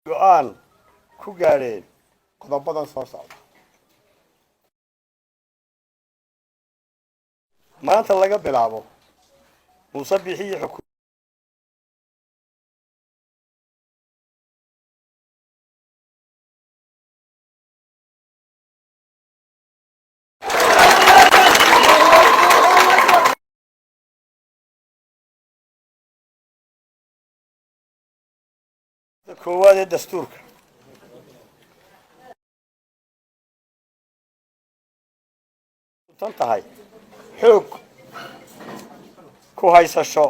go'aan ku gaadheen qodobadan soo socda. maanta laga bilaabo Muuse Biixi xukuumadda koowaad ee dastuurka tan tahay xoog ku haysasho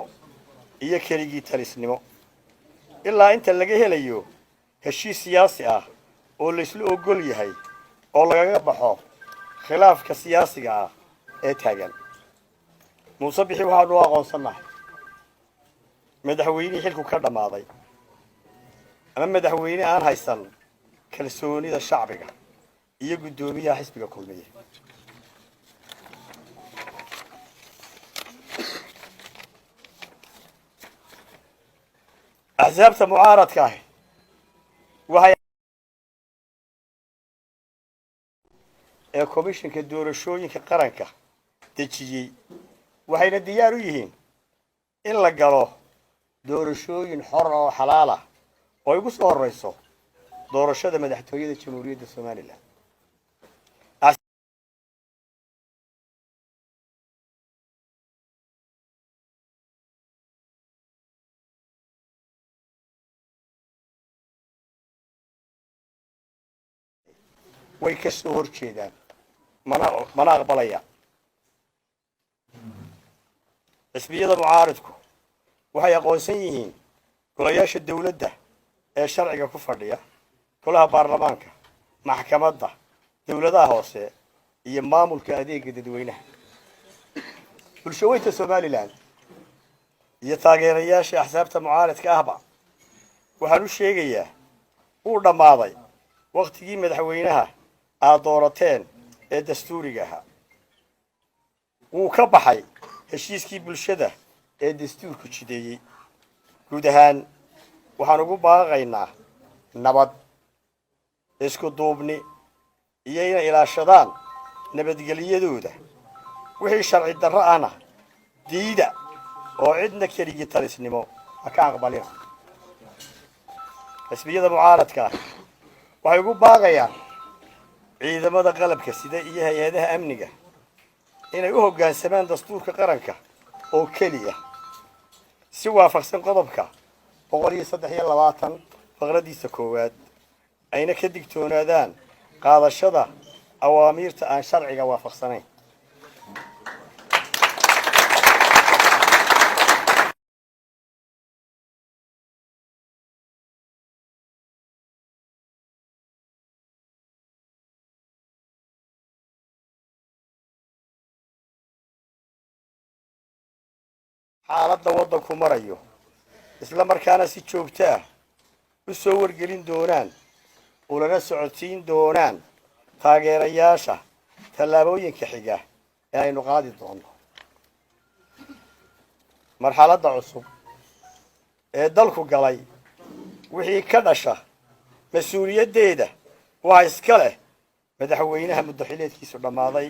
iyo keligii talisnimo ilaa inta laga helayo heshiis siyaasi ah oo la isla ogol yahay oo lagaga baxo khilaafka siyaasiga ah ee taagan. Muuse Biixi waxaanu aqoonsanahay madaxweynihii xilku ka dhamaaday ama madaxweyne aan haysan kalsoonida shacbiga iyo guddoomiyaha xisbiga kulmiye. axsaabta mucaaradka ah waxay komishanka doorashooyinka qaranka dejiyey waxayna diyaar u yihiin in la galo doorashooyin xor oo xalaal ah oo ugu soo horeyso doorashada madaxtooyada Jamhuuriyadda Soomaaliland. way ka soo horjeedaan mana aqbalayaan. xisbiyada mucaaradku waxay aqoonsan yihiin golayaasha dawladda ee sharciga ku fadhiya, golaha baarlamaanka, maxkamadda, dawladaha hoose iyo maamulka adeegga dadweynaha. bulshooyinka Soomaaliland iyo taageerayaasha axsaabta mucaaradka ahba waxaan u sheegayaa uu dhamaaday waqtigii madaxweynaha aad doorateen ee dastuuriga ahaa. wuu ka baxay heshiiskii bulshada ee dastuurku jideeyey. guud ahaan waxaan ugu baaqaynaa nabad, isku duubni iyo inay ilaashadaan nabadgelyadooda. wixii sharci darro ahna diida oo cidna keligii talisnimo ha ka aqbalina. xisbiyada mucaaradka waxay ugu baaqayaan ciidamada qalabka sida iyo hay-adaha amniga inay u hoggaansamaan dastuurka qaranka oo keliya si waafaqsan qodobka 123 faqradiisa koowaad ayna ka digtoonaadaan qaadashada awaamiirta aan sharciga waafaqsanayn. xaaladda waddanku marayo isla markaana si joogto ah u soo wargelin doonaan ulana socodsiin doonaan taageerayaasha tallaabooyinka xiga ee aynu qaadi doono. marxaladda cusub ee dalku galay wixii ka dhasha mas-uuliyaddeeda waa iska leh madaxweynaha muddo xileedkiisu dhammaaday